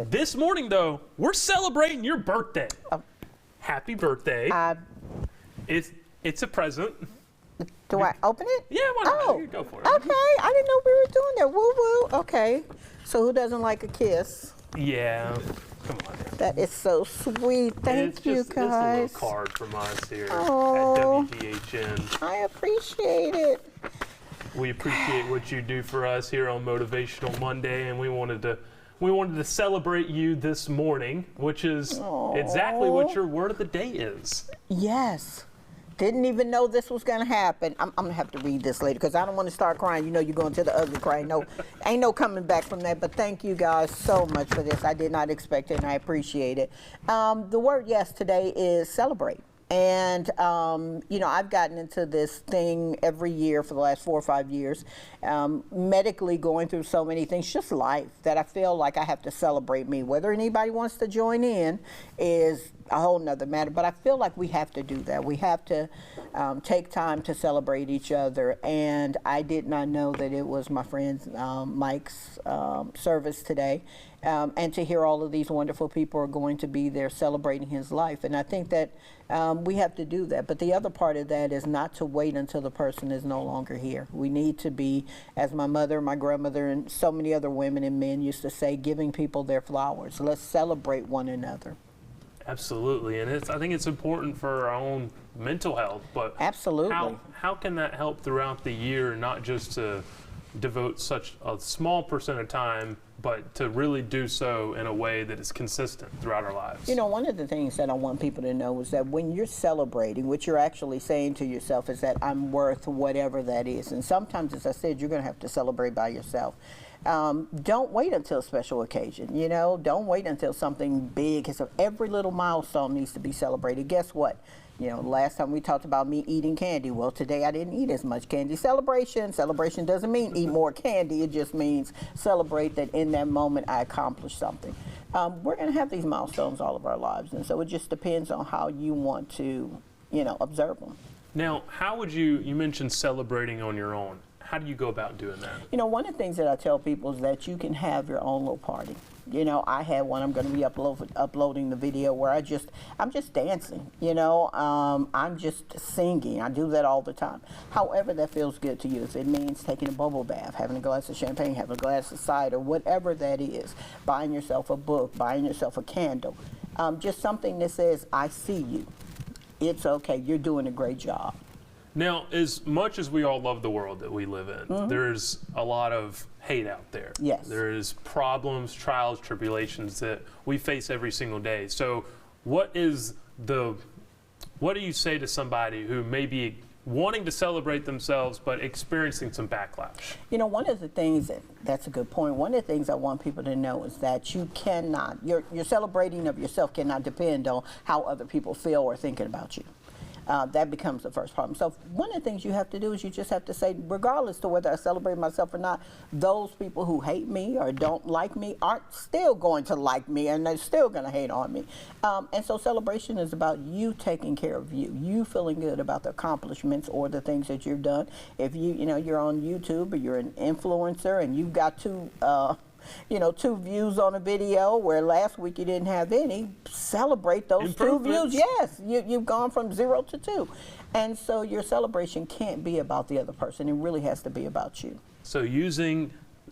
This morning, though, we're celebrating your birthday. Happy birthday. It's a present. Do I open it? Yeah, why not? Oh, You go for it. okay. I didn't know we were doing that. Woo woo. Okay. So who doesn't like a kiss? Yeah. Come on. That is so sweet. Thank you, It's a guys. little card from us here Oh. at WDHN. I appreciate it. We appreciate what you do for us here on Motivational Monday, and we wanted to celebrate you this morning, which is exactly what your word of the day is. Yes. Didn't even know this was going to happen. I'm going to have to read this later because I don't want to start crying. You know you're going to the ugly cry. No, ain't no coming back from that. But thank you guys so much for this. I did not expect it, and I appreciate it. The word, yes, today is celebrate. And, you know, I've gotten into this thing every year for the last 4 or 5 years, medically going through so many things, just life, that I feel like I have to celebrate me. Whether anybody wants to join in is a whole nother matter, but I feel like we have to do that. We have to take time to celebrate each other. And I did not know that it was my friend Mike's service today. And to hear all of these wonderful people are going to be there celebrating his life. And I think that we have to do that. But the other part of that is not to wait until the person is no longer here. We need to be, as my mother, my grandmother, and so many other women and men used to say, giving people their flowers. Let's celebrate one another. Absolutely, and I think it's important for our own mental health, but absolutely, how can that help throughout the year, not just to devote such a small percent of time, but to really do so in a way that is consistent throughout our lives? You know, one of the things that I want people to know is that when you're celebrating, what you're actually saying to yourself is that I'm worth whatever that is. And sometimes, as I said, you're going to have to celebrate by yourself. Don't wait until a special occasion, you know, don't wait until something big. Every little milestone needs to be celebrated. Guess what? You know, last time we talked about me eating candy. Well, today I didn't eat as much candy. Celebration doesn't mean eat more candy. It just means celebrate that in that moment I accomplished something. We're going to have these milestones all of our lives, and so it just depends on how you want to, you know, observe them. Now, how would you mentioned celebrating on your own. How do you go about doing that? You know, one of the things that I tell people is that you can have your own little party. You know, I had one. I'm going to be uploading the video where I'm just dancing. You know, I'm just singing. I do that all the time. However that feels good to you. If it means taking a bubble bath, having a glass of champagne, having a glass of cider, whatever that is, buying yourself a book, buying yourself a candle, just something that says, I see you. It's okay. You're doing a great job. Now, as much as we all love the world that we live in, there's a lot of hate out there. Yes. There's problems, trials, tribulations that we face every single day. So what do you say to somebody who may be wanting to celebrate themselves but experiencing some backlash? You know, one of the things, that's a good point, one of the things I want people to know is that you cannot, your celebrating of yourself cannot depend on how other people feel or thinking about you. That becomes the first problem. So one of the things you have to do is you just have to say, regardless to whether I celebrate myself or not, those people who hate me or don't like me aren't still going to like me, and they're still going to hate on me. And so celebration is about you taking care of you feeling good about the accomplishments or the things that you've done. If you're on YouTube or you're an influencer and you've got two views on a video where last week you didn't have any, celebrate those 2 views. Yes, you've gone from 0 to 2. And so your celebration can't be about the other person. It really has to be about you. So using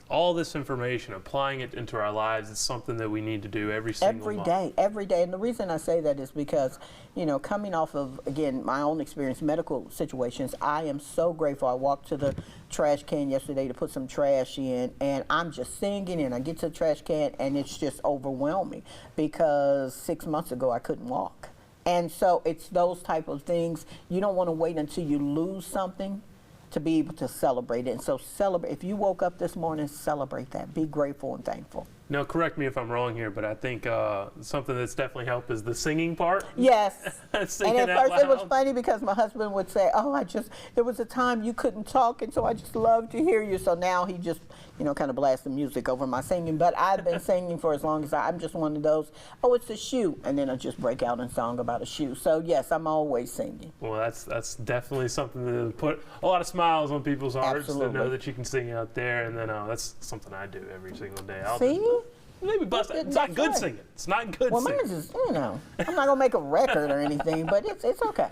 all this information, applying it into our lives, is something that we need to do every single month. Every day. And the reason I say that is because, you know, coming off of, again, my own experience, medical situations, I am so grateful. I walked to the trash can yesterday to put some trash in, and I'm just singing, and I get to the trash can, and it's just overwhelming because 6 months ago I couldn't walk. And so it's those type of things. You don't want to wait until you lose something to be able to celebrate it. And so celebrate. If you woke up this morning, celebrate that. Be grateful and thankful. Now, correct me if I'm wrong here, but I think something that's definitely helped is the singing part. Yes. Singing and at first loud. it was funny because my husband would say, there was a time you couldn't talk, and so I just loved to hear you. So now he just, kind of blasts the music over my singing. But I've been singing for as long as I'm just one of those, it's a shoe. And then I just break out in song about a shoe. So yes, I'm always singing. Well, that's definitely something to put a lot of smiles on people's hearts. Absolutely. To know that you can sing out there. And then that's something I do every single day. See? Maybe bust. It's not good singing. It's not good Well, singing. mine's is, I'm not gonna make a record or anything, but it's okay.